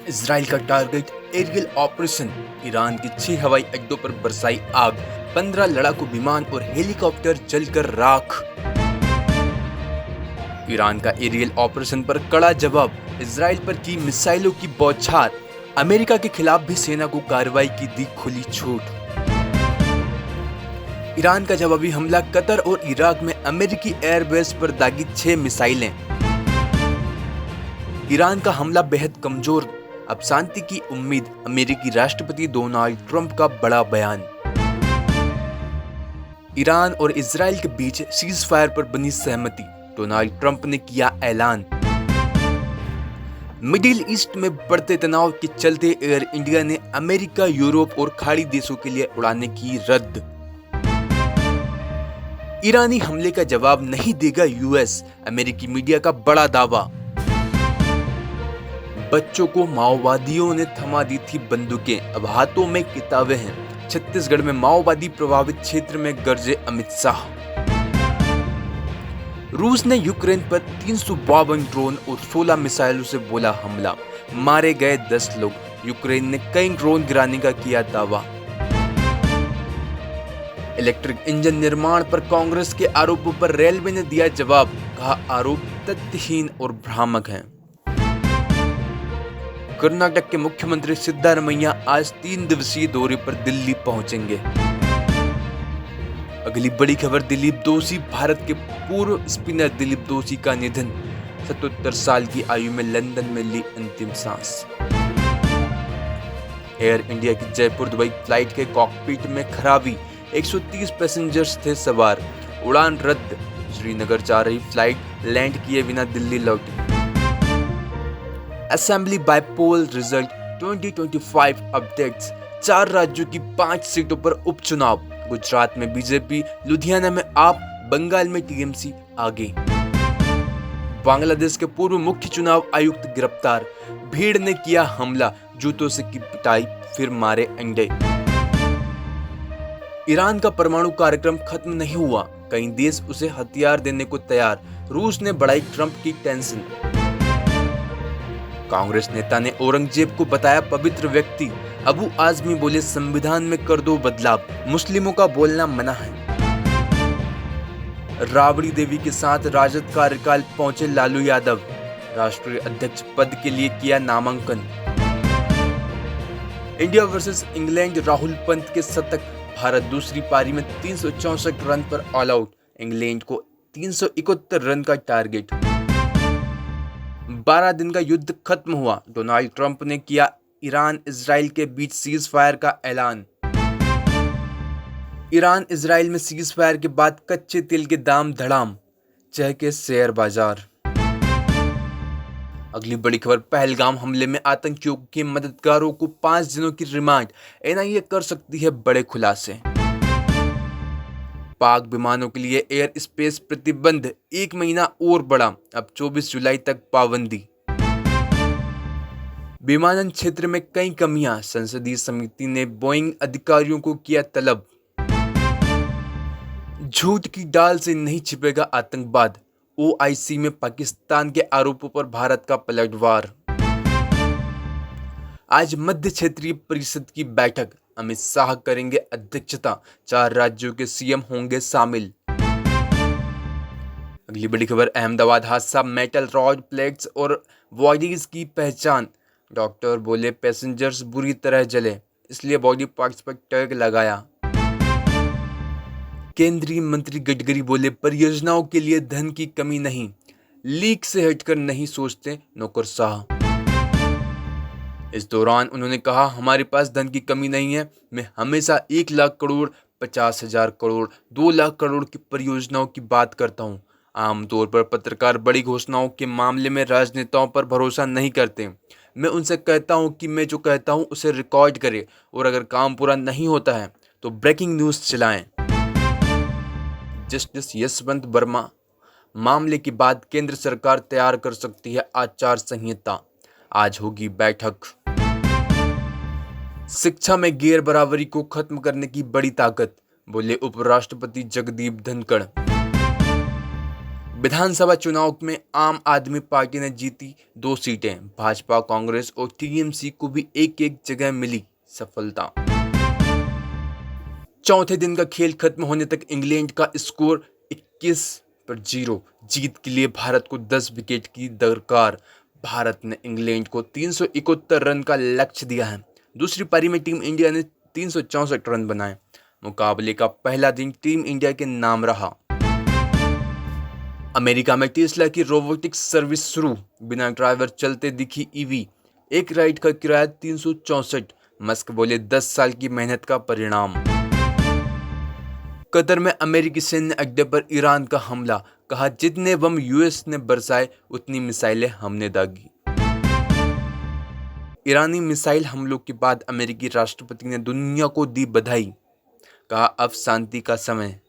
Israel का target aerial operation. Iran के 6 हवाई अड्डों पर बरसाई आग, 15 लड़ाकू विमान और हेलीकॉप्टर जलकर राख। ईरान का एरियल ऑपरेशन पर कड़ा जवाब, इजराइल पर की मिसाइलों की बौछार। अमेरिका के खिलाफ भी सेना को कार्रवाई की दी खुली छूट। ईरान का जवाबी हमला, कतर और इराक में अमेरिकी एयरबेस पर दागी 6 मिसाइलें। ईरान का हमला बेहद कमजोर, अब शांति की उम्मीद। अमेरिकी राष्ट्रपति डोनाल्ड ट्रंप का बड़ा बयान। ईरान और इजराइल के बीच सीज फायर पर बनी सहमति, डोनाल्ड ट्रंप ने किया ऐलान। मिडिल ईस्ट में बढ़ते तनाव के चलते एयर इंडिया ने अमेरिका, यूरोप और खाड़ी देशों के लिए उड़ानें की रद्द। ईरानी हमले का जवाब नहीं देगा यूएस, अमेरिकी मीडिया का बड़ा दावा। बच्चों को माओवादियों ने थमा दी थी बंदूकें, अब हाथों में किताबें हैं। छत्तीसगढ़ में माओवादी प्रभावित क्षेत्र में गरजे अमित शाह। रूस ने यूक्रेन पर 352 ड्रोन और 16 मिसाइलों से बोला हमला, मारे गए 10 लोग। यूक्रेन ने कई ड्रोन गिराने का किया दावा। इलेक्ट्रिक इंजन निर्माण पर कांग्रेस के आरोपों पर रेलवे ने दिया जवाब, कहा आरोप तथ्यहीन और भ्रामक हैं। कर्नाटक के मुख्यमंत्री सिद्धारमैया आज 3 दिवसीय दौरे पर दिल्ली पहुंचेंगे। अगली बड़ी खबर, दिलीप दोषी। भारत के पूर्व स्पिनर दिलीप दोषी का निधन, 77 साल की आयु में लंदन में ली अंतिम सांस। एयर इंडिया की जयपुर दुबई फ्लाइट के कॉकपिट में खराबी, 130 पैसेंजर्स थे सवार, उड़ान रद्द। श्रीनगर जा रही फ्लाइट लैंड किए बिना दिल्ली लौटी। असेंबली बाईपोल रिजल्ट 2025 अपडेट्स, 4 राज्यों की 5 सीटों पर उपचुनाव। गुजरात में बीजेपी, लुधियाना में आप, बंगाल में टीएमसी आगे। बांग्लादेश के पूर्व मुख्य चुनाव आयुक्त गिरफ्तार, भीड़ ने किया हमला, जूतों से की पिटाई, फिर मारे अंडे। ईरान का परमाणु कार्यक्रम खत्म नहीं हुआ, कई देश उसे हथियार देने को तैयार, रूस ने बढ़ाई ट्रंप की टेंशन। कांग्रेस नेता ने औरंगजेब को बताया पवित्र व्यक्ति, अबू आजमी बोले संविधान में कर दो बदलाव, मुस्लिमों का बोलना मना है। राबड़ी देवी के साथ राजद कार्यकाल पहुंचे लालू यादव, राष्ट्रीय अध्यक्ष पद के लिए किया नामांकन। India versus England, Rahul Pant के शतक, भारत दूसरी पारी में 364 रन पर ऑल आउट, इंग्लैंड को 371 रन का टारगेट। 12 दिन का युद्ध खत्म हुआ, डोनाल्ड ट्रंप ने किया ईरान इजराइल के बीच सीज फायर का ऐलान। ईरान इजराइल में सीज फायर के बाद कच्चे तेल के दाम धड़ाम, चहके शेयर बाजार। अगली बड़ी खबर, पहलगाम हमले में आतंकियों के मददगारों को 5 दिनों की रिमांड, एनआईए कर सकती है बड़े खुलासे। पाक विमानों के लिए एयर स्पेस प्रतिबंध 1 महीना और बढ़ा, अब 24 जुलाई तक पाबंदी। विमानन क्षेत्र में कई कमियां, संसदीय समिति ने बोइंग अधिकारियों को किया तलब। झूठ की डाल से नहीं छिपेगा आतंकवाद, ओआईसी में पाकिस्तान के आरोपों पर भारत का पलटवार। आज मध्य क्षेत्रीय परिषद की बैठक, अमित शाह करेंगे अध्यक्षता, 4 राज्यों के सीएम होंगे शामिल। अगली बड़ी खबर, अहमदाबाद हादसा, मेटल रॉड प्लेट्स और बॉडीज की पहचान, डॉक्टर बोले पैसेंजर्स बुरी तरह जले, इसलिए बॉडी पार्ट्स पर टैग लगाया। केंद्रीय मंत्री गडकरी बोले परियोजनाओं के लिए धन की कमी नहीं, लीक से हटकर नहीं सोचते नौकरशाह। इस दौरान उन्होंने कहा हमारे पास धन की कमी नहीं है, मैं हमेशा 1 लाख करोड़, 50,000 करोड़, 2 लाख करोड़ की परियोजनाओं की बात करता हूं। आमतौर पर पत्रकार बड़ी घोषणाओं के मामले में राजनेताओं पर भरोसा नहीं करते। मैं उनसे कहता हूं कि मैं जो कहता हूं उसे रिकॉर्ड करें, और अगर काम पूरा नहीं होता है तो ब्रेकिंग न्यूज चलाएं। जस्टिस यशवंत वर्मा, मामले के बाद केंद्र सरकार तैयार कर सकती है आचार संहिता, आज होगी बैठक। शिक्षा में गैर बराबरी को खत्म करने की बड़ी ताकत, बोले उपराष्ट्रपति जगदीप धनखड़। विधानसभा चुनाव में आम आदमी पार्टी ने जीती 2 सीटें। भाजपा, कांग्रेस और टीएमसी को भी एक एक जगह मिली सफलता। चौथे दिन का खेल खत्म होने तक इंग्लैंड का स्कोर 21-0। जीत के लिए भारत को 10 विकेट की दरकार। भारत ने इंग्लैंड को 371 रन का लक्ष्य दिया है। दूसरी पारी में टीम इंडिया ने 364 रन बनाए। मुकाबले का पहला दिन टीम इंडिया के नाम रहा। अमेरिका में टेस्ला की रोबोटिक्स सर्विस शुरू। बिना ड्राइवर चलते दिखी ईवी। एक राइड का किराया 364। मस्क बोले 10 साल की मेहनत का परिणाम। कतर में अमेरिकी सैन्य अड्डे पर ईरान का हमला। कहा जितने बम यूएस ने बरसाए उतनी मिसाइलें हमने दागी। ईरानी मिसाइल हमलों के बाद अमेरिकी राष्ट्रपति ने दुनिया को दी बधाई। कहा अब शांति का समय